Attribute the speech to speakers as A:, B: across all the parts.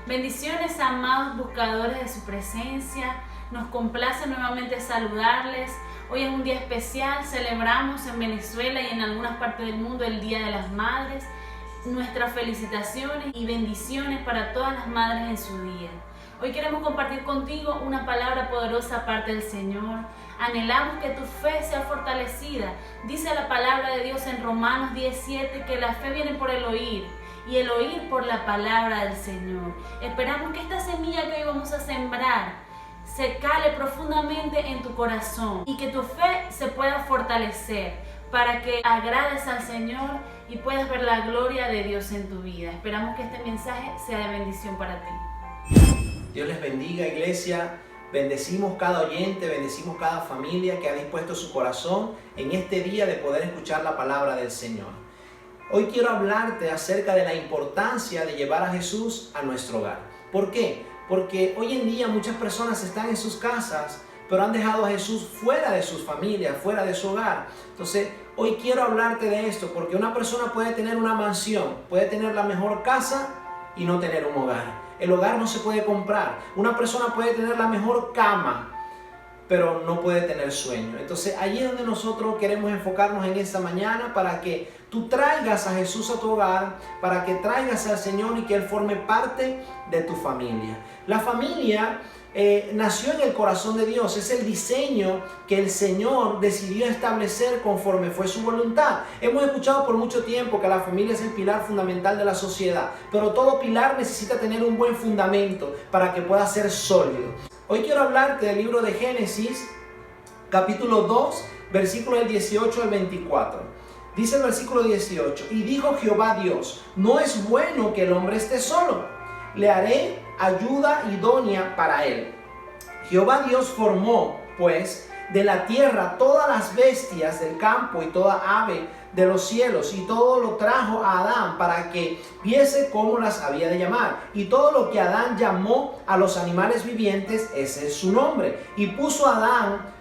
A: Bendiciones, amados buscadores de su presencia. Nos complace nuevamente saludarles. Hoy es un día especial, celebramos en Venezuela y en algunas partes del mundo el Día de las Madres. Nuestras felicitaciones y bendiciones para todas las madres en su día. Hoy queremos compartir contigo una palabra poderosa parte del Señor. Anhelamos que tu fe sea fortalecida. Dice la palabra de Dios en Romanos 10:7 que la fe viene por el oír y el oír por la palabra del Señor. Esperamos que esta semilla que hoy vamos a sembrar se cale profundamente en tu corazón y que tu fe se pueda fortalecer para que agrades al Señor y puedas ver la gloria de Dios en tu vida. Esperamos que este mensaje sea de bendición para ti.
B: Dios les bendiga, iglesia. Bendecimos cada oyente, bendecimos cada familia que ha dispuesto su corazón en este día de poder escuchar la palabra del Señor. Hoy quiero hablarte acerca de la importancia de llevar a Jesús a nuestro hogar. ¿Por qué? Porque hoy en día muchas personas están en sus casas, pero han dejado a Jesús fuera de sus familias, fuera de su hogar. Entonces, hoy quiero hablarte de esto, porque una persona puede tener una mansión, puede tener la mejor casa y no tener un hogar. El hogar no se puede comprar. Una persona puede tener la mejor cama, pero no puede tener sueño. Entonces, allí es donde nosotros queremos enfocarnos en esta mañana para que tú traigas a Jesús a tu hogar, para que traigas al Señor y que Él forme parte de tu familia. La familia nació en el corazón de Dios, es el diseño que el Señor decidió establecer conforme fue su voluntad. Hemos escuchado por mucho tiempo que la familia es el pilar fundamental de la sociedad, pero todo pilar necesita tener un buen fundamento para que pueda ser sólido. Hoy quiero hablarte del libro de Génesis, capítulo 2, versículos del 18 al 24. Dice el versículo 18, y dijo Jehová Dios, no es bueno que el hombre esté solo, le haré ayuda idónea para él. Jehová Dios formó, pues, de la tierra todas las bestias del campo y toda ave de los cielos, y todo lo trajo a Adán para que viese cómo las había de llamar. Y todo lo que Adán llamó a los animales vivientes, ese es su nombre. Y puso Adán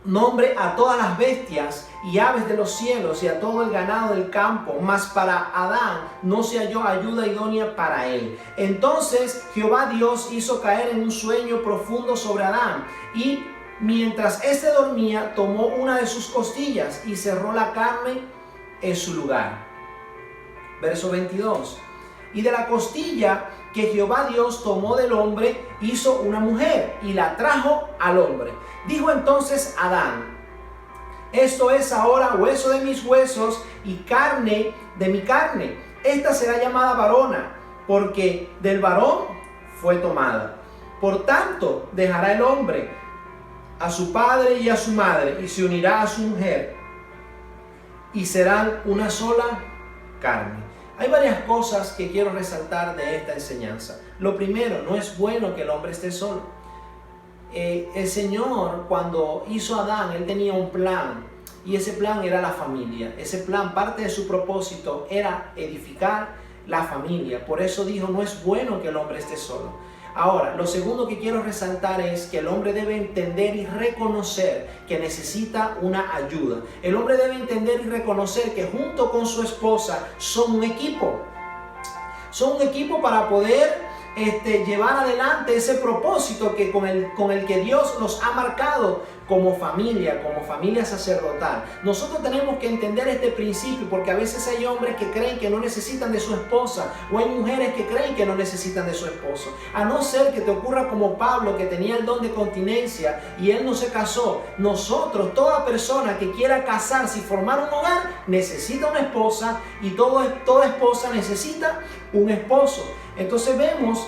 B: nombre a todas las bestias y aves de los cielos y a todo el ganado del campo, mas para Adán no se halló ayuda idónea para él. Entonces Jehová Dios hizo caer en un sueño profundo sobre Adán, y mientras éste dormía, tomó una de sus costillas y cerró la carne en su lugar. Verso 22. Y de la costilla que Jehová Dios tomó del hombre, hizo una mujer y la trajo al hombre. Dijo entonces Adán, esto es ahora hueso de mis huesos y carne de mi carne. Esta será llamada varona, porque del varón fue tomada. Por tanto, dejará el hombre a su padre y a su madre, y se unirá a su mujer, y serán una sola carne. Hay varias cosas que quiero resaltar de esta enseñanza. Lo primero, no es bueno que el hombre esté solo. El Señor, cuando hizo a Adán, Él tenía un plan, y ese plan era la familia. Ese plan, parte de su propósito era edificar la familia. Por eso dijo, no es bueno que el hombre esté solo. Ahora, lo segundo que quiero resaltar es que el hombre debe entender y reconocer que necesita una ayuda. El hombre debe entender y reconocer que junto con su esposa son un equipo. Son un equipo para poder llevar adelante ese propósito que con el que Dios los ha marcado como familia sacerdotal. Nosotros tenemos que entender este principio, porque a veces hay hombres que creen que no necesitan de su esposa, o hay mujeres que creen que no necesitan de su esposo. A no ser que te ocurra como Pablo, que tenía el don de continencia y él no se casó. Nosotros, toda persona que quiera casarse y formar un hogar, necesita una esposa, y toda esposa necesita un esposo. Entonces vemos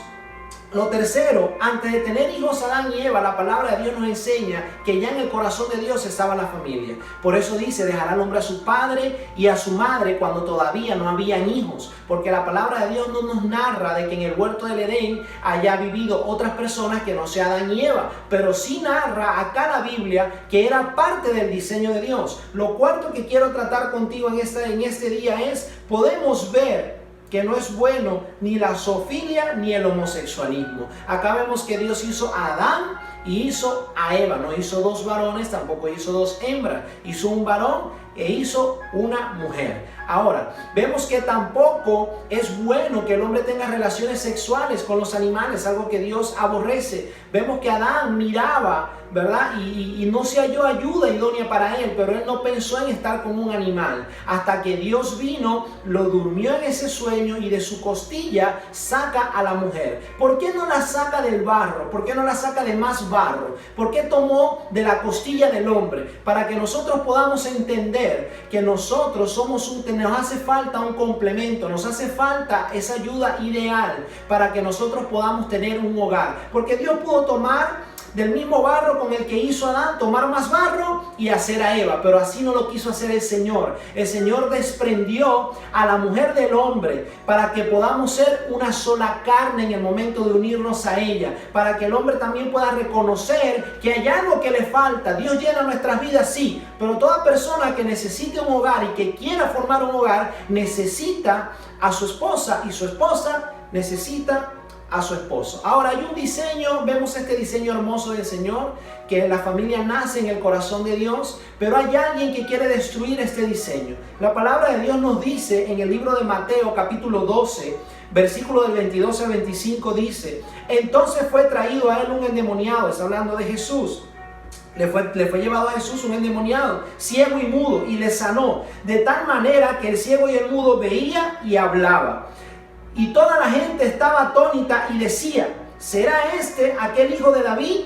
B: lo tercero, antes de tener hijos Adán y Eva, la palabra de Dios nos enseña que ya en el corazón de Dios estaba la familia. Por eso dice, dejará el hombre a su padre y a su madre cuando todavía no habían hijos. Porque la palabra de Dios no nos narra de que en el huerto del Edén haya vivido otras personas que no sea Adán y Eva. Pero sí narra acá la Biblia que era parte del diseño de Dios. Lo cuarto que quiero tratar contigo en este día es, podemos ver que no es bueno ni la zoofilia ni el homosexualismo. Acá vemos que Dios hizo a Adán y hizo a Eva. No hizo dos varones, tampoco hizo dos hembras. Hizo un varón e hizo una mujer. Ahora, vemos que tampoco es bueno que el hombre tenga relaciones sexuales con los animales, algo que Dios aborrece. Vemos que Adán miraba, ¿verdad? Y no se halló ayuda idónea para él, pero él no pensó en estar con un animal. Hasta que Dios vino, lo durmió en ese sueño y de su costilla saca a la mujer. ¿Por qué no la saca del barro? ¿Por qué no la saca de más barro? ¿Por qué tomó de la costilla del hombre? Para que nosotros podamos entender que nosotros somos nos hace falta un complemento, nos hace falta esa ayuda ideal para que nosotros podamos tener un hogar. Porque Dios pudo tomar del mismo barro con el que hizo a Adán, tomar más barro y hacer a Eva, pero así no lo quiso hacer el Señor. El Señor desprendió a la mujer del hombre para que podamos ser una sola carne en el momento de unirnos a ella, para que el hombre también pueda reconocer que hay algo que le falta. Dios llena nuestras vidas, sí, pero toda persona que necesite un hogar y que quiera formar un hogar necesita a su esposa, y su esposa necesita a su esposo. Ahora hay un diseño, vemos este diseño hermoso del Señor, que la familia nace en el corazón de Dios, pero hay alguien que quiere destruir este diseño. La palabra de Dios nos dice en el libro de Mateo capítulo 12, versículo del 22 al 25 dice: entonces fue traído a él un endemoniado, está hablando de Jesús. Le fue llevado a Jesús un endemoniado, ciego y mudo, y le sanó, de tal manera que el ciego y el mudo veía y hablaba. Y toda la gente estaba atónita y decía: ¿será este aquel hijo de David?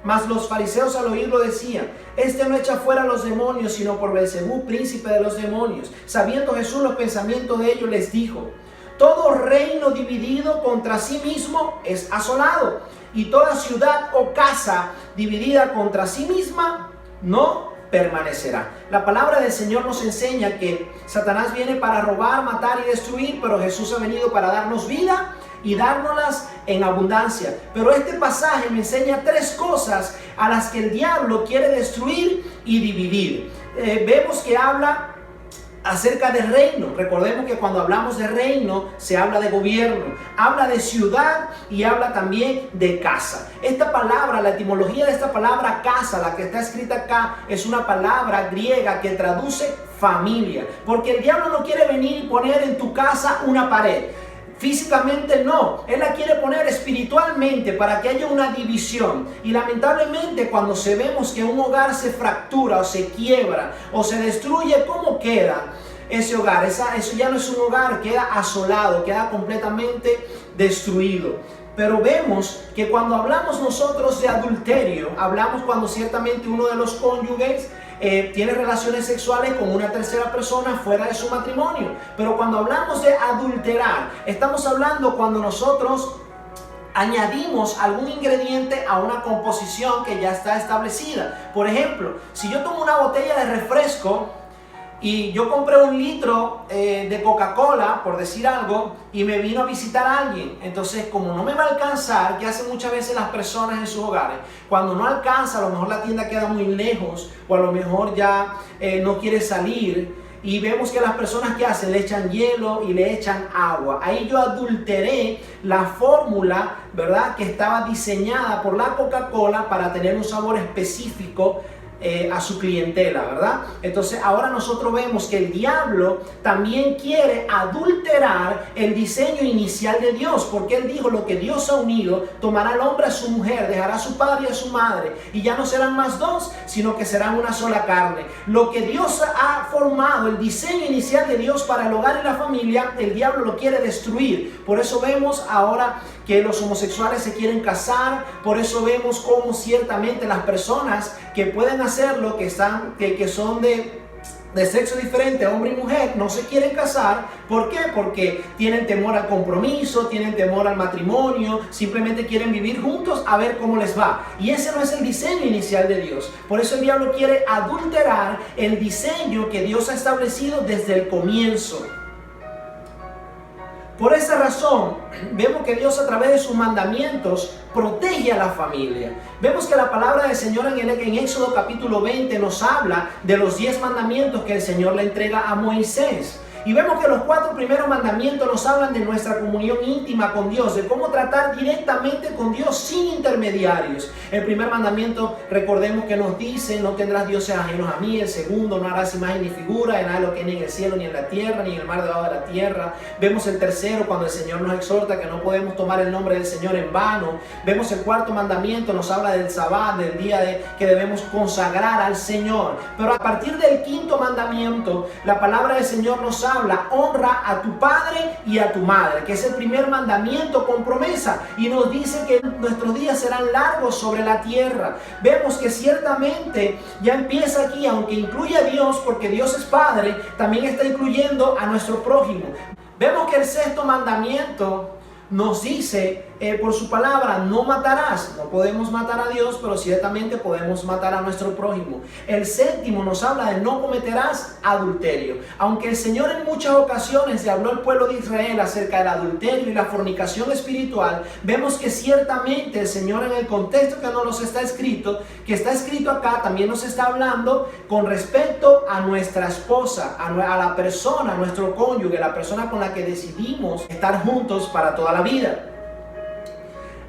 B: Mas los fariseos al oírlo decían: este no echa fuera a los demonios, sino por Beelzebú, príncipe de los demonios. Sabiendo Jesús los pensamientos de ellos, les dijo: todo reino dividido contra sí mismo es asolado, y toda ciudad o casa dividida contra sí misma no permanecerá. La palabra del Señor nos enseña que Satanás viene para robar, matar y destruir, pero Jesús ha venido para darnos vida y dárnoslas en abundancia. Pero este pasaje me enseña tres cosas a las que el diablo quiere destruir y dividir. Vemos que habla acerca de reino. Recordemos que cuando hablamos de reino se habla de gobierno, habla de ciudad y habla también de casa. Esta palabra, la etimología de esta palabra casa, la que está escrita acá, es una palabra griega que traduce familia, porque el diablo no quiere venir y poner en tu casa una pared. Físicamente no, él la quiere poner espiritualmente para que haya una división. Y lamentablemente cuando vemos que un hogar se fractura o se quiebra o se destruye, ¿cómo queda ese hogar? Eso ya no es un hogar, queda asolado, queda completamente destruido. Pero vemos que cuando hablamos nosotros de adulterio, hablamos cuando ciertamente uno de los cónyuges tiene relaciones sexuales con una tercera persona fuera de su matrimonio. Pero cuando hablamos de adulterar, estamos hablando cuando nosotros añadimos algún ingrediente a una composición que ya está establecida. Por ejemplo, si yo tomo una botella de refresco y yo compré 1 litro de Coca-Cola, por decir algo, y me vino a visitar a alguien, entonces como no me va a alcanzar, que hacen muchas veces las personas en sus hogares, cuando no alcanza, a lo mejor la tienda queda muy lejos, o a lo mejor ya no quiere salir, y vemos que las personas que hacen, le echan hielo y le echan agua. Ahí yo adulteré la fórmula, ¿verdad?, que estaba diseñada por la Coca-Cola para tener un sabor específico a su clientela, ¿verdad? Entonces ahora nosotros vemos que el diablo también quiere adulterar el diseño inicial de Dios, porque él dijo: lo que Dios ha unido, tomará al hombre a su mujer, dejará a su padre y a su madre, y ya no serán más dos, sino que serán una sola carne. Lo que Dios ha formado, el diseño inicial de Dios para el hogar y la familia, el diablo lo quiere destruir. Por eso vemos ahora que los homosexuales se quieren casar, por eso vemos cómo ciertamente las personas que pueden hacerlo, que son de sexo diferente, hombre y mujer, no se quieren casar. ¿Por qué? Porque tienen temor al compromiso, tienen temor al matrimonio, simplemente quieren vivir juntos a ver cómo les va. Y ese no es el diseño inicial de Dios. Por eso el diablo quiere adulterar el diseño que Dios ha establecido desde el comienzo. Por esa razón, vemos que Dios a través de sus mandamientos protege a la familia. Vemos que la palabra del Señor en Éxodo capítulo 20 nos habla de los 10 mandamientos que el Señor le entrega a Moisés. Y vemos que los 4 primeros mandamientos nos hablan de nuestra comunión íntima con Dios, de cómo tratar directamente con Dios sin intermediarios. El primer mandamiento, recordemos que nos dice: no tendrás dioses ajenos a mí. El segundo: no harás imagen ni figura de nada de lo que hay ni en el cielo, ni en la tierra, ni en el mar debajo de la tierra. Vemos el tercero, cuando el Señor nos exhorta que no podemos tomar el nombre del Señor en vano. Vemos el cuarto mandamiento, nos habla del sabbat, del día que debemos consagrar al Señor. Pero a partir del quinto mandamiento, la palabra del Señor nos habla: honra a tu padre y a tu madre, que es el primer mandamiento con promesa, y nos dice que nuestros días serán largos sobre la tierra. Vemos que ciertamente ya empieza aquí, aunque incluye a Dios, porque Dios es Padre, también está incluyendo a nuestro prójimo. Vemos que el sexto mandamiento nos dice por su palabra: no matarás. No podemos matar a Dios, pero ciertamente podemos matar a nuestro prójimo. El séptimo nos habla de no cometerás adulterio. Aunque el Señor en muchas ocasiones le habló al pueblo de Israel acerca del adulterio y la fornicación espiritual, vemos que ciertamente el Señor, en el contexto que nos está escrito, acá, también nos está hablando con respecto a nuestra esposa, a la persona, a nuestro cónyuge, la persona con la que decidimos estar juntos para toda la vida.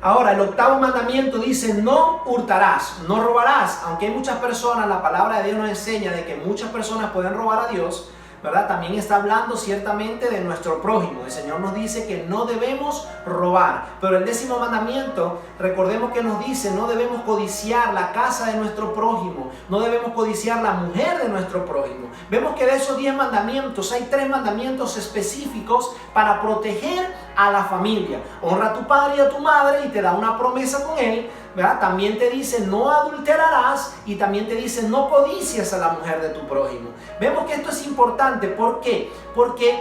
B: Ahora, el octavo mandamiento dice: no hurtarás, no robarás. Aunque hay muchas personas, la palabra de Dios nos enseña de que muchas personas pueden robar a Dios, ¿verdad? También está hablando ciertamente de nuestro prójimo. El Señor nos dice que no debemos robar. Pero el décimo mandamiento, recordemos que nos dice: no debemos codiciar la casa de nuestro prójimo, no debemos codiciar la mujer de nuestro prójimo. Vemos que de esos 10 mandamientos hay 3 mandamientos específicos para proteger a la familia. Honra a tu padre y a tu madre, y te da una promesa con él, ¿verdad? También te dice: no adulterarás, y también te dice: no codicias a la mujer de tu prójimo. Vemos que esto es importante. ¿Por qué? Porque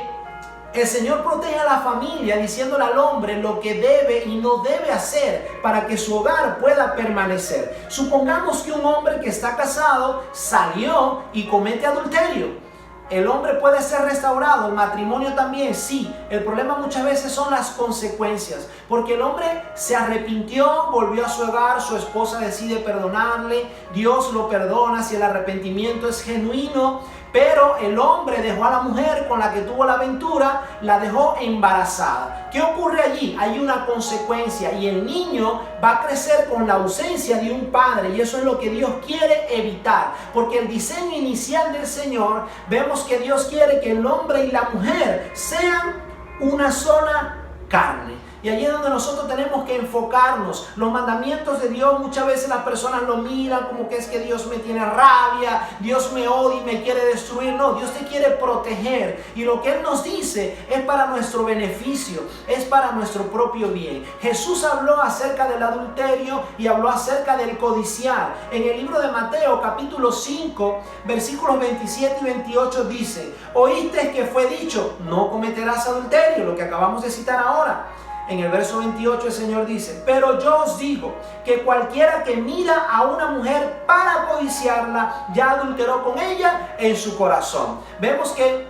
B: el Señor protege a la familia, diciéndole al hombre lo que debe y no debe hacer para que su hogar pueda permanecer. Supongamos que un hombre que está casado salió y comete adulterio. ¿El hombre puede ser restaurado? ¿El matrimonio también? Sí. El problema muchas veces son las consecuencias, porque el hombre se arrepintió, volvió a su hogar, su esposa decide perdonarle, Dios lo perdona si el arrepentimiento es genuino, pero el hombre dejó a la mujer con la que tuvo la aventura, la dejó embarazada. ¿Qué ocurre allí? Hay una consecuencia, y el niño va a crecer con la ausencia de un padre, y eso es lo que Dios quiere evitar, porque el diseño inicial del Señor, vemos que Dios quiere que el hombre y la mujer sean una sola carne. Y allí es donde nosotros tenemos que enfocarnos. Los mandamientos de Dios, muchas veces las personas lo miran como que es que Dios me tiene rabia, Dios me odia y me quiere destruir. No, Dios te quiere proteger. Y lo que Él nos dice es para nuestro beneficio, es para nuestro propio bien. Jesús habló acerca del adulterio y habló acerca del codiciar. En el libro de Mateo, capítulo 5, versículos 27 y 28 dice: oíste que fue dicho, no cometerás adulterio, lo que acabamos de citar ahora. En el verso 28 el Señor dice: pero yo os digo que cualquiera que mira a una mujer para codiciarla, ya adulteró con ella en su corazón. Vemos que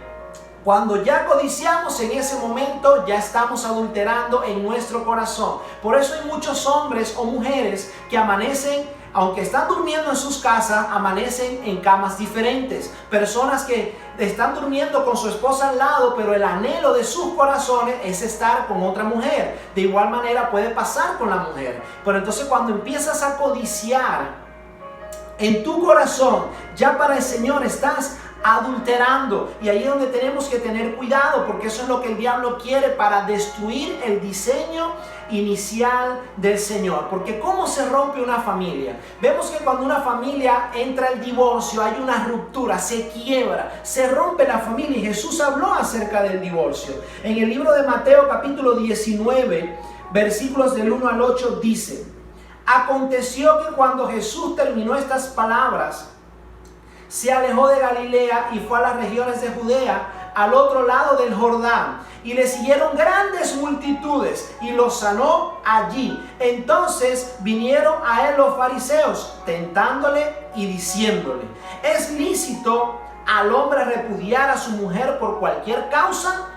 B: cuando ya codiciamos, en ese momento ya estamos adulterando en nuestro corazón. Por eso hay muchos hombres o mujeres que amanecen, aunque están durmiendo en sus casas, amanecen en camas diferentes. Personas que están durmiendo con su esposa al lado, pero el anhelo de sus corazones es estar con otra mujer. De igual manera puede pasar con la mujer. Pero entonces cuando empiezas a codiciar en tu corazón, ya para el Señor estás adulterando. Y ahí es donde tenemos que tener cuidado, porque eso es lo que el diablo quiere para destruir el diseño inicial del Señor. Porque ¿cómo se rompe una familia? Vemos que cuando una familia entra el divorcio, hay una ruptura, se quiebra, se rompe la familia, y Jesús habló acerca del divorcio. En el libro de Mateo capítulo 19, versículos del 1 al 8 dice: aconteció que cuando Jesús terminó estas palabras, se alejó de Galilea y fue a las regiones de Judea, al otro lado del Jordán, y le siguieron grandes multitudes, y los sanó allí. Entonces vinieron a él los fariseos, tentándole y diciéndole: ¿es lícito al hombre repudiar a su mujer por cualquier causa?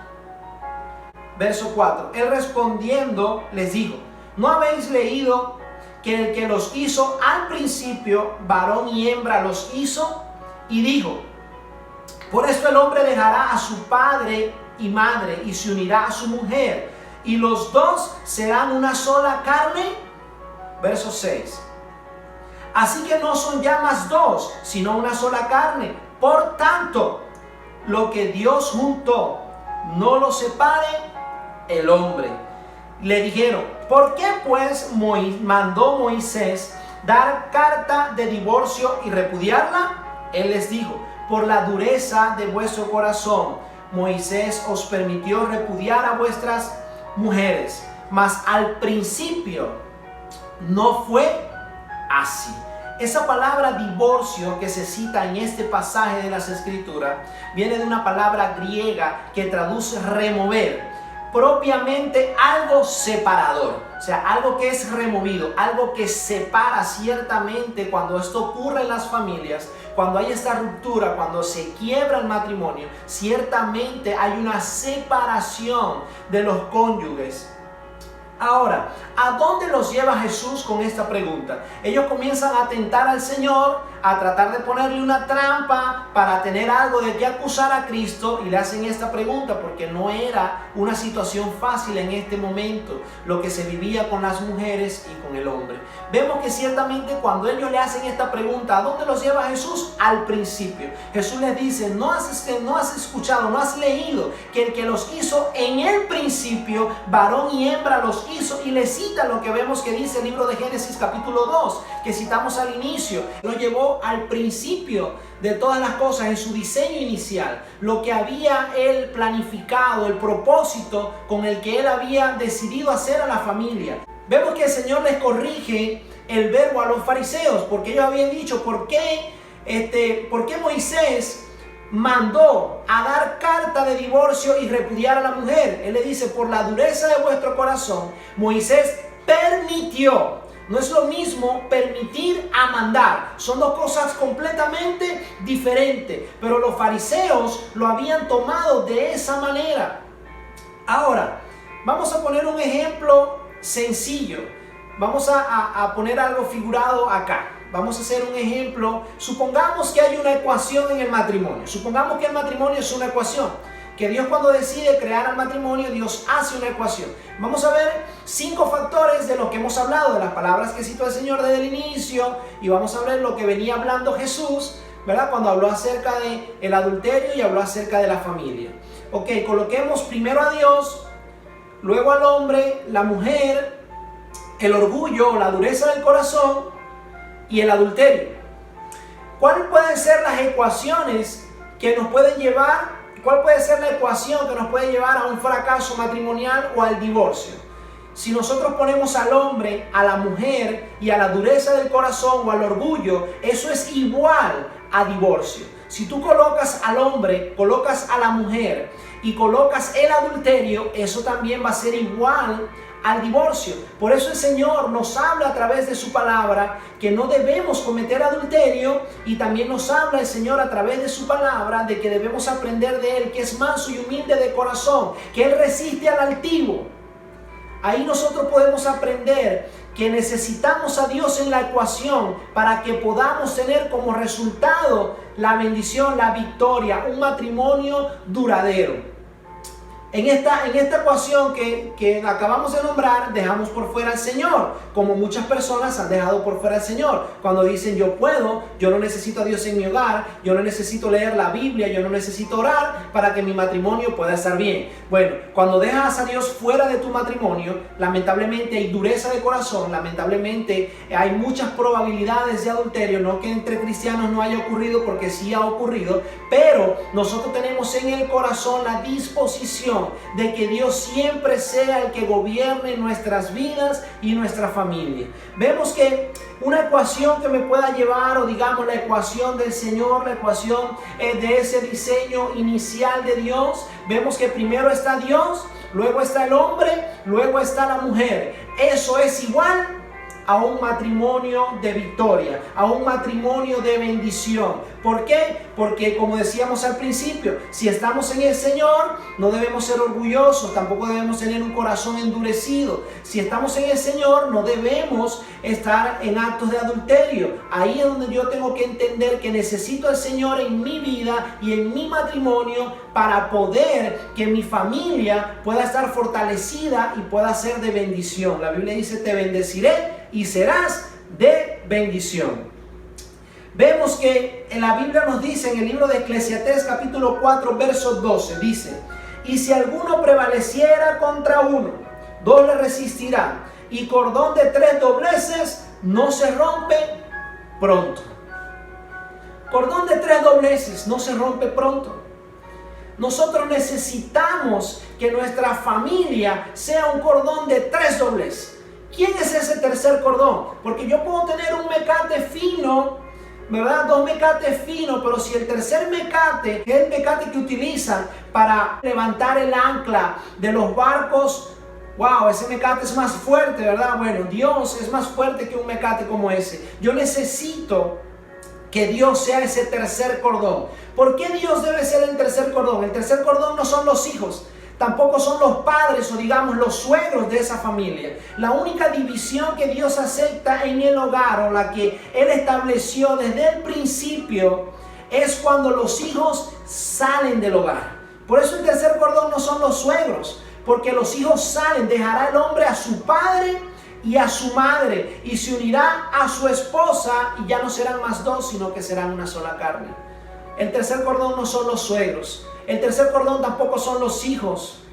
B: Verso 4. Él respondiendo les dijo: ¿no habéis leído que el que los hizo al principio, varón y hembra los hizo? Y dijo: Por esto el hombre dejará a su padre y madre y se unirá a su mujer, y los dos serán una sola carne. Verso 6. Así que no son ya más dos, sino una sola carne. Por tanto, lo que Dios juntó, no lo separe el hombre. Le dijeron: ¿por qué pues mandó Moisés dar carta de divorcio y repudiarla? Él les dijo: por la dureza de vuestro corazón, Moisés os permitió repudiar a vuestras mujeres, mas al principio no fue así. Esa palabra divorcio que se cita en este pasaje de las Escrituras viene de una palabra griega que traduce remover, propiamente algo separador, o sea, algo que es removido, algo que separa. Ciertamente cuando esto ocurre en las familias, cuando hay esta ruptura, cuando se quiebra el matrimonio, ciertamente hay una separación de los cónyuges. Ahora, ¿a dónde los lleva Jesús con esta pregunta? Ellos comienzan a tentar al Señor, a tratar de ponerle una trampa para tener algo de qué acusar a Cristo, y le hacen esta pregunta porque no era una situación fácil en este momento lo que se vivía con las mujeres y con el hombre. Vemos que ciertamente cuando ellos le hacen esta pregunta, ¿a dónde los lleva Jesús? Al principio. Jesús les dice: no has escuchado, no has leído que el que los hizo en el principio, varón y hembra los hizo, y le cita lo que vemos que dice el libro de Génesis capítulo 2, que citamos al inicio. Lo llevó al principio de todas las cosas, en su diseño inicial, lo que había él planificado, el propósito con el que él había decidido hacer a la familia. Vemos que el Señor les corrige el verbo a los fariseos, porque ellos habían dicho: ¿por qué Moisés mandó a dar carta de divorcio y repudiar a la mujer? Él le dice: por la dureza de vuestro corazón, Moisés permitió. No es lo mismo permitir a mandar. Son dos cosas completamente diferentes. Pero los fariseos lo habían tomado de esa manera. Ahora, vamos a poner un ejemplo sencillo. Vamos a poner algo figurado acá. Vamos a hacer un ejemplo. Supongamos que hay una ecuación en el matrimonio. Supongamos que el matrimonio es una ecuación. Que Dios, cuando decide crear el matrimonio, Dios hace una ecuación. Vamos a ver 5 factores de lo que hemos hablado, de las palabras que citó el Señor desde el inicio. Y vamos a ver lo que venía hablando Jesús, ¿verdad? Cuando habló acerca del adulterio y habló acerca de la familia. Ok, coloquemos primero a Dios, luego al hombre, la mujer, el orgullo, la dureza del corazón y el adulterio. ¿Cuáles pueden ser las ecuaciones que nos pueden llevar? ¿Cuál puede ser la ecuación que nos puede llevar a un fracaso matrimonial o al divorcio? Si nosotros ponemos al hombre, a la mujer y a la dureza del corazón o al orgullo, eso es igual a divorcio. Si tú colocas al hombre, colocas a la mujer y colocas el adulterio, eso también va a ser igual al divorcio. Por eso el Señor nos habla a través de su palabra que no debemos cometer adulterio, y también nos habla el Señor a través de su palabra de que debemos aprender de Él, que es manso y humilde de corazón, que Él resiste al altivo. Ahí nosotros podemos aprender que necesitamos a Dios en la ecuación para que podamos tener como resultado la bendición, la victoria, un matrimonio duradero. En esta ecuación que acabamos de nombrar, dejamos por fuera al Señor, como muchas personas han dejado por fuera al Señor. Cuando dicen: yo puedo, yo no necesito a Dios en mi hogar, yo no necesito leer la Biblia, yo no necesito orar para que mi matrimonio pueda estar bien. Bueno, cuando dejas a Dios fuera de tu matrimonio, lamentablemente hay dureza de corazón, lamentablemente hay muchas probabilidades de adulterio. No que entre cristianos no haya ocurrido, porque sí ha ocurrido, pero nosotros tenemos en el corazón la disposición de que Dios siempre sea el que gobierne nuestras vidas y nuestra familia. Vemos que una ecuación que me pueda llevar, o digamos la ecuación del Señor, la ecuación de ese diseño inicial de Dios, vemos que primero está Dios, luego está el hombre, luego está la mujer. Eso es igual a un matrimonio de victoria, a un matrimonio de bendición. ¿Por qué? Porque como decíamos al principio, si estamos en el Señor, no debemos ser orgullosos, tampoco debemos tener un corazón endurecido. Si estamos en el Señor, no debemos estar en actos de adulterio. Ahí es donde yo tengo que entender que necesito al Señor en mi vida y en mi matrimonio para poder que mi familia pueda estar fortalecida y pueda ser de bendición. La Biblia dice: te bendeciré y serás de bendición. Vemos que en la Biblia nos dice, en el libro de Eclesiastés capítulo 4 verso 12, dice: y si alguno prevaleciera contra uno, dos le resistirán, y cordón de 3 dobleces no se rompe pronto. Cordón de 3 dobleces no se rompe pronto. Nosotros necesitamos que nuestra familia sea un cordón de 3 dobleces. ¿Quién es ese tercer cordón? Porque yo puedo tener un mecate fino, ¿verdad? 2 mecates finos, pero si el tercer mecate, que es el mecate que utilizan para levantar el ancla de los barcos, wow, ese mecate es más fuerte, ¿verdad? Bueno, Dios es más fuerte que un mecate como ese. Yo necesito que Dios sea ese tercer cordón. ¿Por qué Dios debe ser el tercer cordón? El tercer cordón no son los hijos, tampoco son los padres o digamos los suegros de esa familia. La única división que Dios acepta en el hogar, o la que Él estableció desde el principio, es cuando los hijos salen del hogar. Por eso el tercer cordón no son los suegros, porque los hijos salen. Dejará el hombre a su padre y a su madre, y se unirá a su esposa, y ya no serán más 2, sino que serán una sola carne. El tercer cordón no son los suegros. El tercer cordón tampoco son los hijos,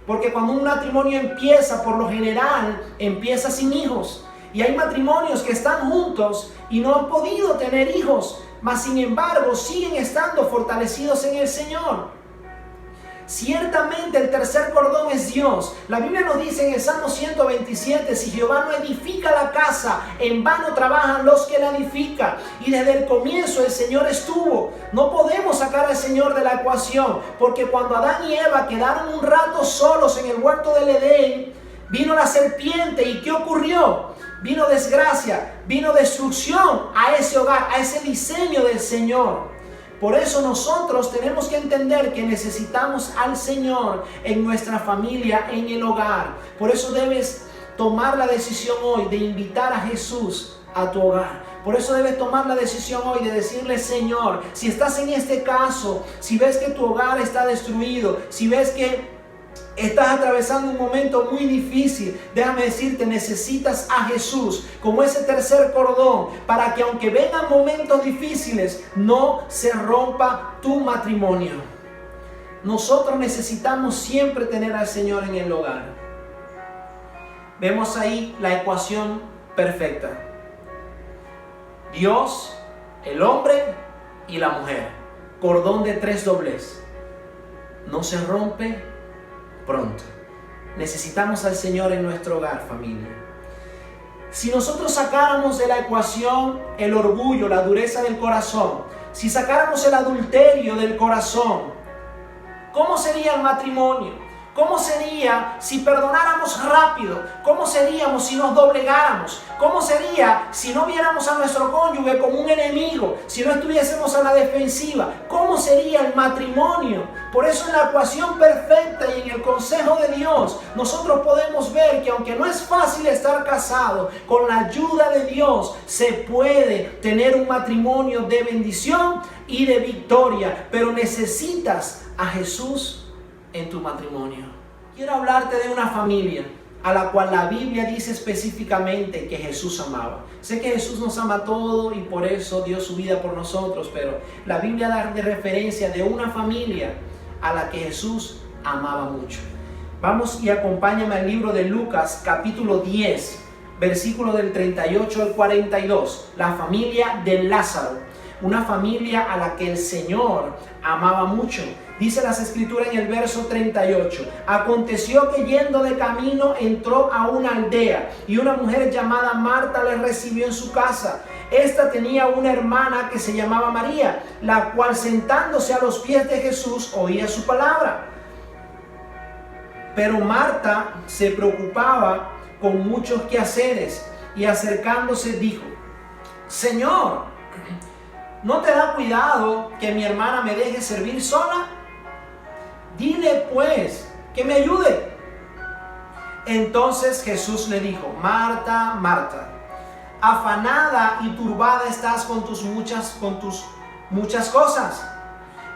B: porque cuando un matrimonio empieza, por lo general, empieza sin hijos. Y hay matrimonios que están juntos y no han podido tener hijos, mas sin embargo siguen estando fortalecidos en el Señor. Ciertamente el tercer cordón es Dios. La Biblia nos dice en el Salmo 127, si Jehová no edifica la casa, en vano trabajan los que la edifican. Y desde el comienzo el Señor estuvo. No podemos sacar al Señor de la ecuación, porque cuando Adán y Eva quedaron un rato solos en el huerto del Edén, vino la serpiente. ¿Y qué ocurrió? Vino desgracia, vino destrucción a ese hogar, a ese diseño del Señor. Por eso nosotros tenemos que entender que necesitamos al Señor en nuestra familia, en el hogar. Por eso debes tomar la decisión hoy de invitar a Jesús a tu hogar. Por eso debes tomar la decisión hoy de decirle: Señor, si estás en este caso, si ves que tu hogar está destruido, si ves que estás atravesando un momento muy difícil, déjame decirte, necesitas a Jesús como ese tercer cordón, para que aunque vengan momentos difíciles, no se rompa tu matrimonio. Nosotros necesitamos siempre tener al Señor en el hogar. Vemos ahí la ecuación perfecta: Dios, el hombre y la mujer. Cordón de 3 dobleces. No se rompe pronto. Necesitamos al Señor en nuestro hogar, familia. Si nosotros sacáramos de la ecuación el orgullo, la dureza del corazón, si sacáramos el adulterio del corazón, ¿cómo sería el matrimonio? ¿Cómo sería si perdonáramos rápido? ¿Cómo seríamos si nos doblegáramos? ¿Cómo sería si no viéramos a nuestro cónyuge como un enemigo? Si no estuviésemos a la defensiva. ¿Cómo sería el matrimonio? Por eso en la ecuación perfecta y en el consejo de Dios, nosotros podemos ver que aunque no es fácil estar casado, con la ayuda de Dios se puede tener un matrimonio de bendición y de victoria. Pero necesitas a Jesús en tu matrimonio. Quiero hablarte de una familia a la cual la Biblia dice específicamente que Jesús amaba. Sé que Jesús nos ama todo y por eso dio su vida por nosotros, pero la Biblia da de referencia de una familia a la que Jesús amaba mucho. Vamos y acompáñame al libro de Lucas capítulo 10, versículo del 38 al 42. La familia de Lázaro, una familia a la que el Señor amaba mucho. Dice las escrituras en el verso 38: aconteció que yendo de camino entró a una aldea, y una mujer llamada Marta le recibió en su casa. Esta tenía una hermana que se llamaba María, la cual sentándose a los pies de Jesús oía su palabra. Pero Marta se preocupaba con muchos quehaceres, y acercándose dijo: Señor, ¿no te da cuidado que mi hermana me deje servir sola? Dile pues que me ayude. Entonces Jesús le dijo: Marta, Marta, afanada y turbada estás con tus muchas cosas,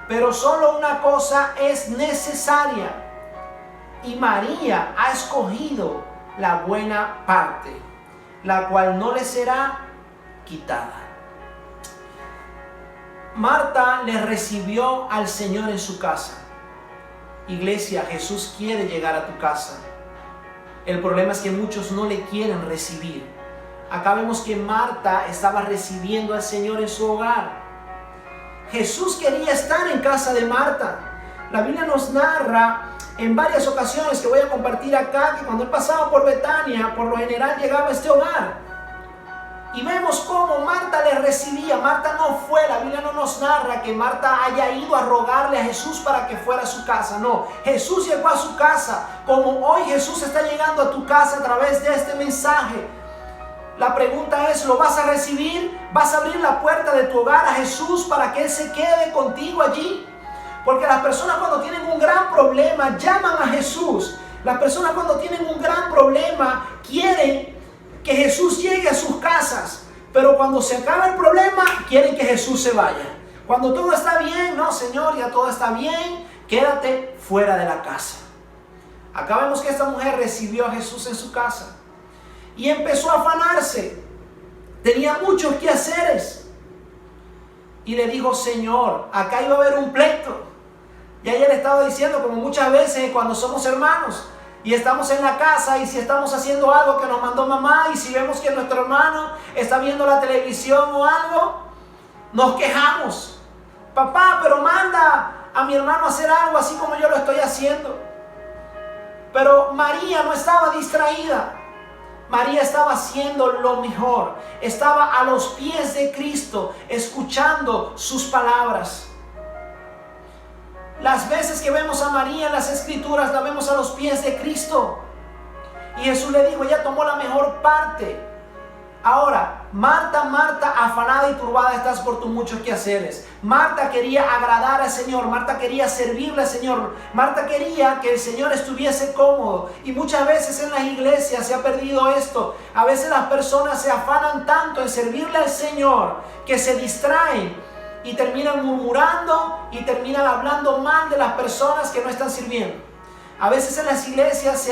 B: pero solo una cosa es necesaria, y María ha escogido la buena parte, la cual no le será quitada. Marta le recibió al Señor en su casa. Iglesia, Jesús quiere llegar a tu casa. El problema es que muchos no le quieren recibir. Acá vemos que Marta estaba recibiendo al Señor en su hogar. Jesús quería estar en casa de Marta. La Biblia nos narra en varias ocasiones, que voy a compartir acá, que cuando él pasaba por Betania, por lo general llegaba a este hogar. Y vemos cómo Marta le recibía. Marta no fue, la Biblia no nos narra que Marta haya ido a rogarle a Jesús para que fuera a su casa. No, Jesús llegó a su casa, como hoy Jesús está llegando a tu casa a través de este mensaje. La pregunta es, ¿lo vas a recibir? ¿Vas a abrir la puerta de tu hogar a Jesús para que Él se quede contigo allí? Porque las personas cuando tienen un gran problema llaman a Jesús. Las personas cuando tienen un gran problema quieren que Jesús llegue a sus casas. Pero cuando se acaba el problema quieren que Jesús se vaya. Cuando todo está bien, no, Señor, ya todo está bien, quédate fuera de la casa. Acá vemos que esta mujer recibió a Jesús en su casa y empezó a afanarse. Tenía muchos quehaceres y le dijo: Señor, acá iba a haber un pleito. Y ella le estaba diciendo, como muchas veces cuando somos hermanos y estamos en la casa, y si estamos haciendo algo que nos mandó mamá, y si vemos que nuestro hermano está viendo la televisión o algo, nos quejamos. Papá, pero manda a mi hermano a hacer algo así como yo lo estoy haciendo. Pero María no estaba distraída. María estaba haciendo lo mejor. Estaba a los pies de Cristo, escuchando sus palabras. Las veces que vemos a María en las Escrituras, la vemos a los pies de Cristo. Y Jesús le dijo: ella tomó la mejor parte. Ahora, Marta, Marta, afanada y turbada estás por tus muchos quehaceres. Marta quería agradar al Señor. Marta quería servirle al Señor. Marta quería que el Señor estuviese cómodo. Y muchas veces en las iglesias se ha perdido esto. A veces las personas se afanan tanto en servirle al Señor que se distraen y terminan murmurando y terminan hablando mal de las personas que no están sirviendo. A veces en las iglesias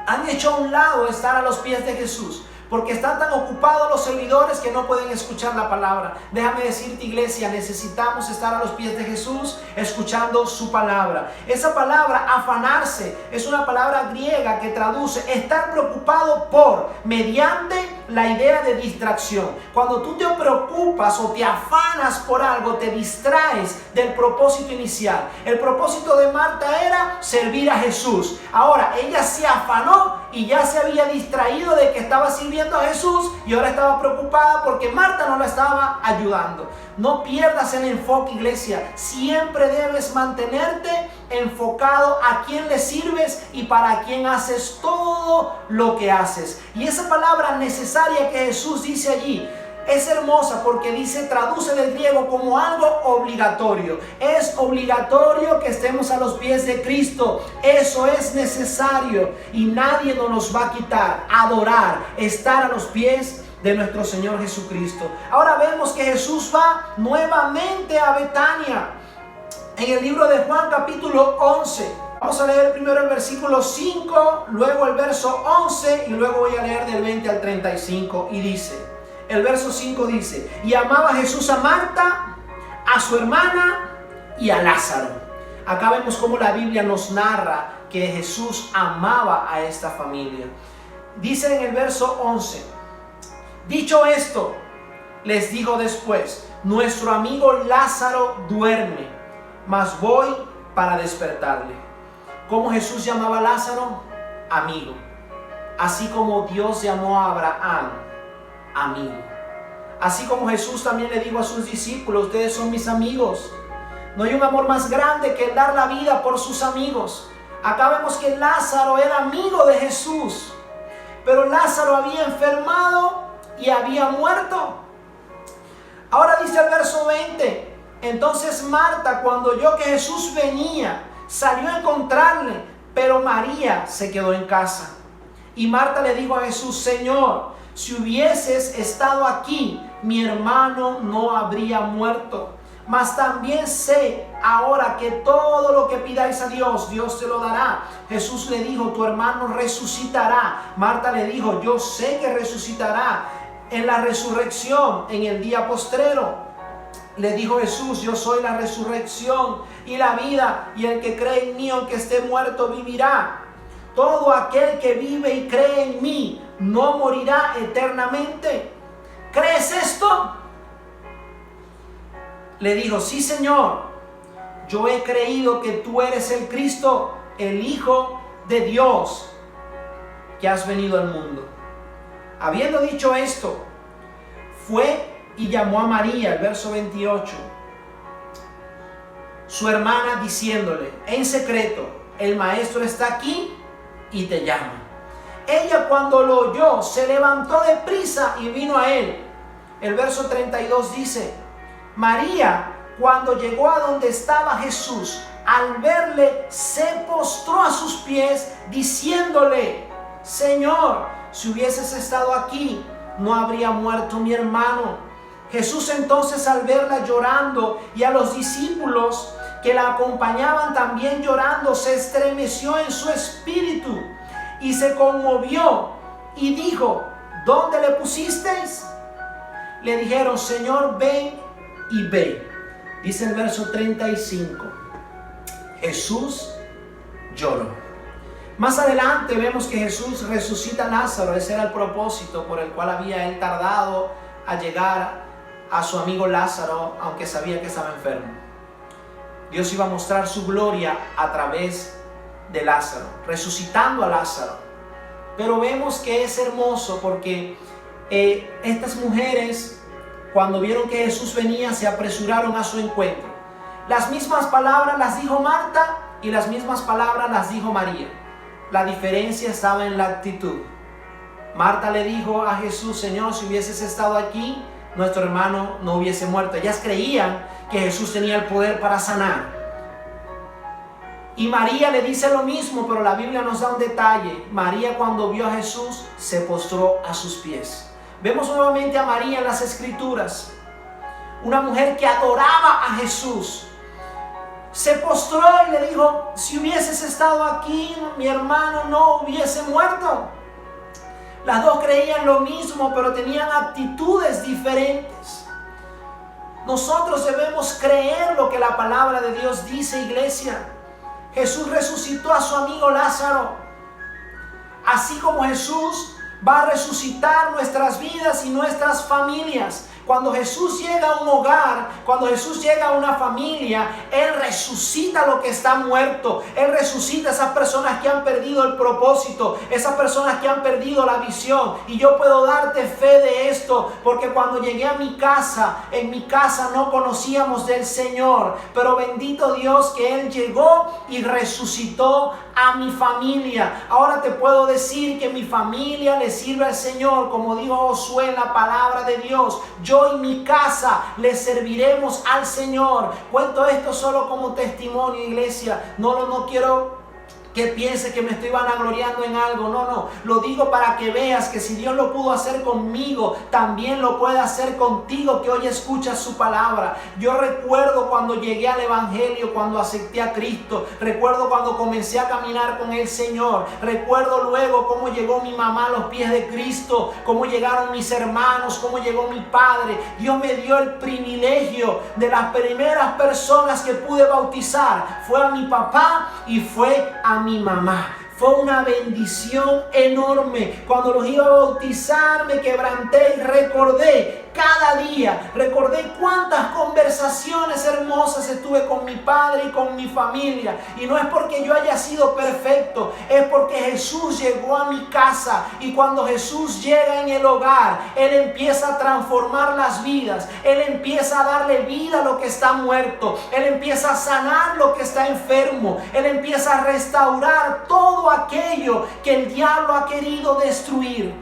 B: han hecho a un lado estar a los pies de Jesús, porque están tan ocupados los servidores que no pueden escuchar la palabra. Déjame decirte, iglesia, necesitamos estar a los pies de Jesús escuchando su palabra. Esa palabra, afanarse, es una palabra griega que traduce estar preocupado por, mediante la idea de distracción. Cuando tú te preocupas o te afanas por algo, te distraes del propósito inicial. El propósito de Marta era servir a Jesús. Ahora, ella se afanó y ya se había distraído de que estaba sirviendo a Jesús, y ahora estaba preocupada porque Marta no la estaba ayudando. No pierdas el enfoque, iglesia. Siempre debes mantenerte enfocado a quién le sirves y para quién haces todo lo que haces. Y esa palabra necesaria que Jesús dice allí es hermosa, porque dice, traduce del griego como algo obligatorio. Es obligatorio que estemos a los pies de Cristo. Eso es necesario y nadie nos va a quitar adorar, estar a los pies de nuestro Señor Jesucristo. Ahora vemos que Jesús va nuevamente a Betania. En el libro de Juan capítulo 11. Vamos a leer primero el versículo 5, luego el verso 11 y luego voy a leer del 20 al 35. Y dice, el verso 5 dice: y amaba Jesús a Marta, a su hermana y a Lázaro. Acá vemos cómo la Biblia nos narra que Jesús amaba a esta familia. Dice en el verso 11: dicho esto, les dijo después: nuestro amigo Lázaro duerme, mas voy para despertarle. ¿Cómo Jesús llamaba a Lázaro? Amigo. Así como Dios llamó a Abraham amigo. Así como Jesús también le dijo a sus discípulos: ustedes son mis amigos. No hay un amor más grande que el dar la vida por sus amigos. Acá vemos que Lázaro era amigo de Jesús. pero Lázaro había enfermado y había muerto. Ahora dice el verso 20, entonces Marta, cuando oyó que Jesús venía, salió a encontrarle, pero María se quedó en casa. Y Marta le dijo a Jesús, Señor, si hubieses estado aquí, mi hermano no habría muerto. Mas también sé ahora que todo lo que pidáis a Dios, Dios te lo dará. Jesús le dijo, tu hermano resucitará. Marta le dijo, yo sé que resucitará en la resurrección, en el día postrero. Le dijo Jesús, yo soy la resurrección y la vida, y el que cree en mí, aunque esté muerto, vivirá. Todo aquel que vive y cree en mí no morirá eternamente. ¿Crees esto? Le dijo, sí, Señor, yo he creído que tú eres el Cristo, el Hijo de Dios, que has venido al mundo. Habiendo dicho esto, fue y llamó a María, el verso 28, su hermana, diciéndole, en secreto, el maestro está aquí y te llama. Ella, cuando lo oyó, se levantó de prisa y vino a él. El verso 32 dice, María, cuando llegó a donde estaba Jesús, al verle, se postró a sus pies, diciéndole, Señor, si hubieses estado aquí, no habría muerto mi hermano. Jesús entonces, al verla llorando y a los discípulos que la acompañaban también llorando, se estremeció en su espíritu y se conmovió y dijo, ¿dónde le pusisteis? Le dijeron, Señor, ven y ve. Dice el verso 35, Jesús lloró. Más adelante vemos que Jesús resucita a Lázaro. Ese era el propósito por el cual había él tardado a llegar a su amigo Lázaro, aunque sabía que estaba enfermo. Dios iba a mostrar su gloria a través de Lázaro, resucitando a Lázaro. Pero vemos que es hermoso porque estas mujeres, cuando vieron que Jesús venía, se apresuraron a su encuentro. Las mismas palabras las dijo Marta y las mismas palabras las dijo María. La diferencia estaba en la actitud. Marta le dijo a Jesús, Señor, si hubieses estado aquí, nuestro hermano no hubiese muerto. Ellas creían que Jesús tenía el poder para sanar. Y María le dice lo mismo, pero la Biblia nos da un detalle. María, cuando vio a Jesús, se postró a sus pies. Vemos nuevamente a María en las Escrituras, una mujer que adoraba a Jesús. Se postró y le dijo, si hubieses estado aquí, mi hermano no hubiese muerto. Las dos creían lo mismo, pero tenían actitudes diferentes. Nosotros debemos creer lo que la palabra de Dios dice, iglesia. Jesús resucitó a su amigo Lázaro. Así como Jesús va a resucitar nuestras vidas y nuestras familias. Cuando Jesús llega a un hogar, cuando Jesús llega a una familia, Él resucita lo que está muerto. Él resucita a esas personas que han perdido el propósito, esas personas que han perdido la visión. Y yo puedo darte fe de esto, porque cuando llegué a mi casa, en mi casa no conocíamos del Señor. Pero bendito Dios que Él llegó y resucitó a mi familia. Ahora te puedo decir que mi familia le sirve al Señor, como dijo Josué en la palabra de Dios. Yo y mi casa le serviremos al Señor. Cuento esto solo como testimonio, iglesia. No quiero que piense que me estoy vanagloriando en algo. No. Lo digo para que veas que si Dios lo pudo hacer conmigo, también lo puede hacer contigo que hoy escuchas su palabra. Yo recuerdo cuando llegué al Evangelio, cuando acepté a Cristo. Recuerdo cuando comencé a caminar con el Señor. Recuerdo luego cómo llegó mi mamá a los pies de Cristo, cómo llegaron mis hermanos, cómo llegó mi padre. Dios me dio el privilegio de las primeras personas que pude bautizar. Fue a mi papá y fue a mi mamá. Fue una bendición enorme. Cuando los iba a bautizar, me quebranté y recordé cada día. Recordé cuántas conversaciones hermosas estuve con mi padre y con mi familia. Y no es porque yo haya sido perfecto, es porque Jesús llegó a mi casa. Y cuando Jesús llega en el hogar, Él empieza a transformar las vidas. Él empieza a darle vida a lo que está muerto. Él empieza a sanar lo que está enfermo. Él empieza a restaurar todo aquello aquello que el diablo ha querido destruir.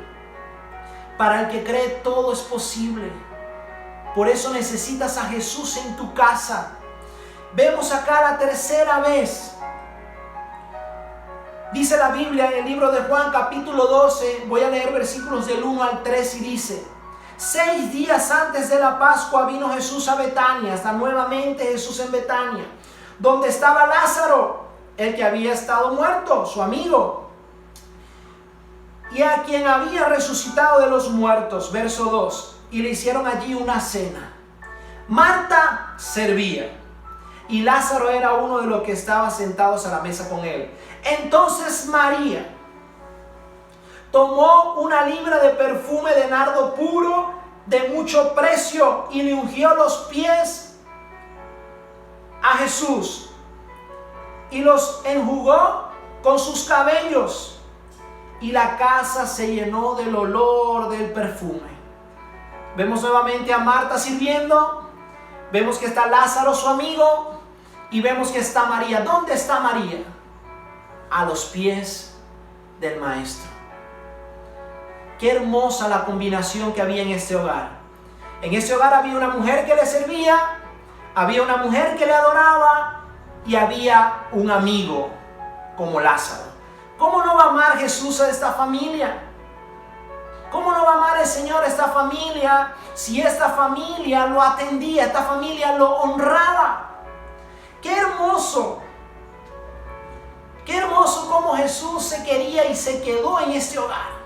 B: Para el que cree, todo es posible. Por eso necesitas a Jesús en tu casa. Vemos acá la tercera vez. Dice la Biblia en el libro de Juan capítulo 12, voy a leer versículos del 1 al 3 y dice: 6 días antes de la Pascua vino Jesús a Betania, está nuevamente Jesús en Betania, donde estaba Lázaro, el que había estado muerto, su amigo, y a quien había resucitado de los muertos. Verso 2, y le hicieron allí una cena. Marta servía, y Lázaro era uno de los que estaban sentados a la mesa con él. Entonces María tomó una libra de perfume de nardo puro de mucho precio y le ungió los pies a Jesús y los enjugó con sus cabellos, y la casa se llenó del olor del perfume. Vemos nuevamente a Marta sirviendo, vemos que está Lázaro, su amigo, y vemos que está María. ¿Dónde está María? A los pies del Maestro. Qué hermosa la combinación que había en este hogar. En este hogar había una mujer que le servía, había una mujer que le adoraba y había un amigo como Lázaro. ¿Cómo no va a amar Jesús a esta familia? ¿Cómo no va a amar el Señor a esta familia si esta familia lo atendía, esta familia lo honraba? ¡Qué hermoso! ¡Qué hermoso cómo Jesús se quería y se quedó en este hogar!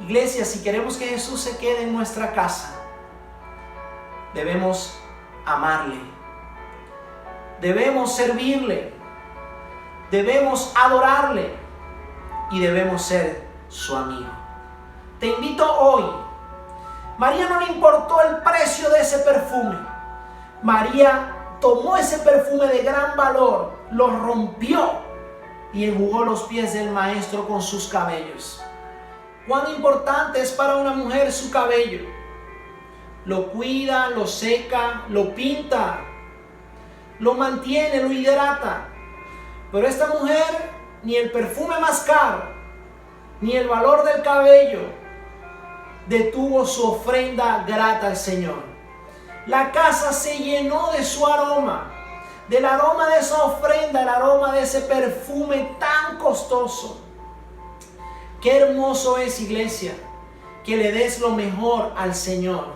B: Iglesia, si queremos que Jesús se quede en nuestra casa, debemos amarle, debemos servirle, debemos adorarle y debemos ser su amigo. Te invito hoy. María no le importó el precio de ese perfume. María tomó ese perfume de gran valor, lo rompió y enjugó los pies del Maestro con sus cabellos. Cuán importante es para una mujer su cabello. Lo cuida, lo seca, lo pinta, lo mantiene, lo hidrata. Pero esta mujer, ni el perfume más caro, ni el valor del cabello detuvo su ofrenda grata al Señor. La casa se llenó de su aroma, del aroma de esa ofrenda, el aroma de ese perfume tan costoso. Qué hermoso es, iglesia, que le des lo mejor al Señor.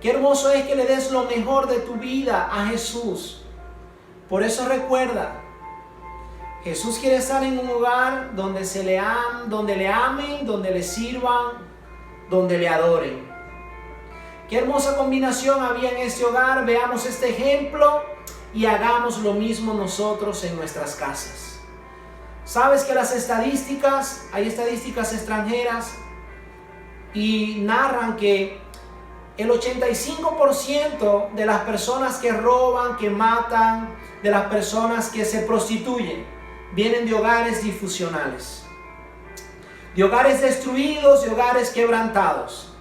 B: Qué hermoso es que le des lo mejor de tu vida a Jesús. Por eso recuerda, Jesús quiere estar en un hogar donde le amen, donde le sirvan, donde le adoren. Qué hermosa combinación había en este hogar. Veamos este ejemplo y hagamos lo mismo nosotros en nuestras casas. Sabes que hay estadísticas extranjeras y narran que el 85% de las personas que roban, que matan, de las personas que se prostituyen, vienen de hogares disfuncionales, de hogares destruidos, de hogares quebrantados,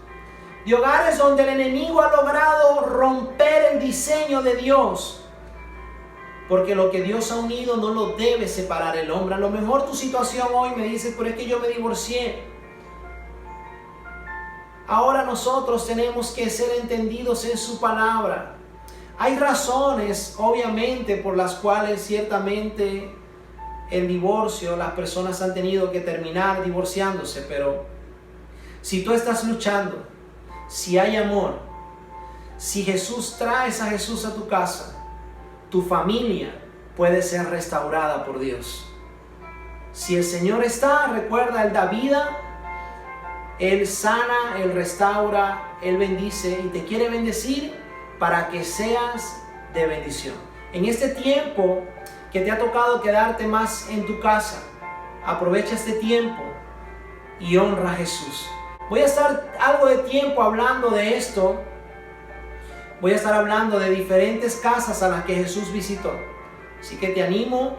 B: de hogares donde el enemigo ha logrado romper el diseño de Dios. Porque lo que Dios ha unido no lo debe separar el hombre. A lo mejor tu situación hoy me dice, pero es que yo me divorcié. Ahora nosotros tenemos que ser entendidos en su palabra. Hay razones, obviamente, por las cuales ciertamente el divorcio, las personas han tenido que terminar divorciándose. Pero si tú estás luchando, si hay amor, si Jesús traes a Jesús a tu casa, tu familia puede ser restaurada por Dios. Si el Señor está, recuerda, Él da vida, Él sana, Él restaura, Él bendice y te quiere bendecir para que seas de bendición. En este tiempo que te ha tocado quedarte más en tu casa, aprovecha este tiempo y honra a Jesús. Voy a estar algo de tiempo hablando de esto. Voy a estar hablando de diferentes casas a las que Jesús visitó. Así que te animo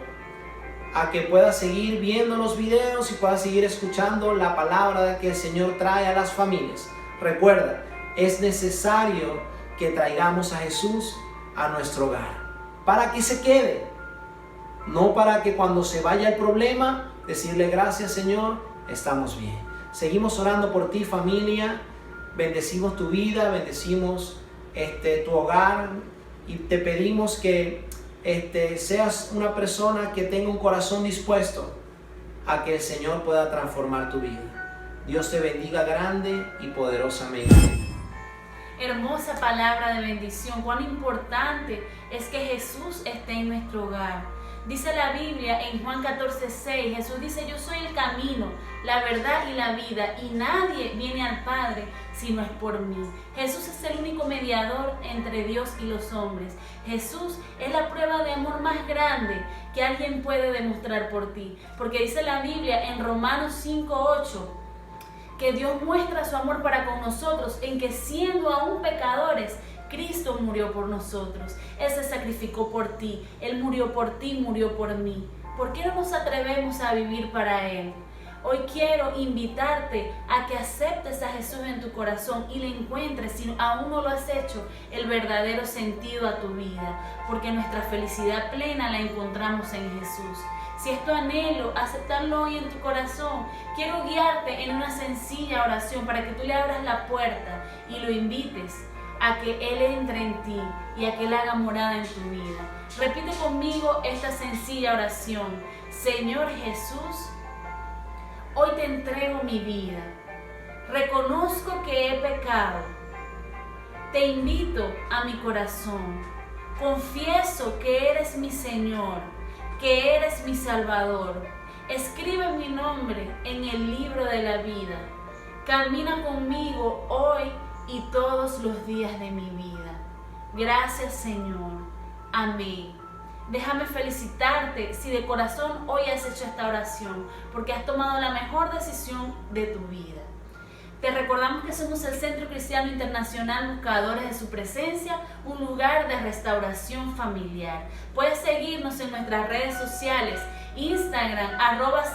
B: a que puedas seguir viendo los videos y puedas seguir escuchando la palabra que el Señor trae a las familias. Recuerda, es necesario que traigamos a Jesús a nuestro hogar para que se quede. No para que cuando se vaya el problema decirle gracias, Señor, estamos bien. Seguimos orando por ti, familia. Bendecimos tu vida, bendecimos tu hogar y te pedimos que seas una persona que tenga un corazón dispuesto a que el Señor pueda transformar tu vida. Dios te bendiga grande y poderosamente.
A: Hermosa palabra de bendición. Cuán importante es que Jesús esté en nuestro hogar. Dice la Biblia en Juan 14:6, Jesús dice: yo soy el camino, la verdad y la vida, y nadie viene al Padre si no es por mí. Jesús es el único mediador entre Dios y los hombres. Jesús es la prueba de amor más grande que alguien puede demostrar por ti. Porque dice la Biblia en Romanos 5:8, que Dios muestra su amor para con nosotros en que, siendo aún pecadores, Cristo murió por nosotros. Él se sacrificó por ti. Él murió por ti, murió por mí. ¿Por qué no nos atrevemos a vivir para Él? Hoy quiero invitarte a que aceptes a Jesús en tu corazón y le encuentres, si aún no lo has hecho, el verdadero sentido a tu vida. Porque nuestra felicidad plena la encontramos en Jesús. Si es tu anhelo, aceptarlo hoy en tu corazón, quiero guiarte en una sencilla oración para que tú le abras la puerta y lo invites a que Él entre en ti y a que Él haga morada en tu vida. Repite conmigo esta sencilla oración. Señor Jesús, hoy te entrego mi vida. Reconozco que he pecado. Te invito a mi corazón. Confieso que eres mi Señor, que eres mi Salvador. Escribe mi nombre en el libro de la vida. Camina conmigo hoy y todos los días de mi vida. Gracias, Señor. Amén. Déjame felicitarte si de corazón hoy has hecho esta oración, porque has tomado la mejor decisión de tu vida. Te recordamos que somos el Centro Cristiano Internacional Buscadores de su Presencia, un lugar de restauración familiar. Puedes seguirnos en nuestras redes sociales, Instagram,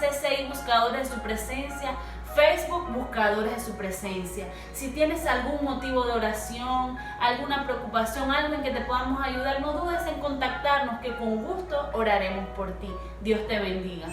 A: @CCI Buscadores de su Presencia, Facebook, Buscadores de su Presencia. Si tienes algún motivo de oración, alguna preocupación, algo en que te podamos ayudar, no dudes en contactarnos, que con gusto oraremos por ti. Dios te bendiga.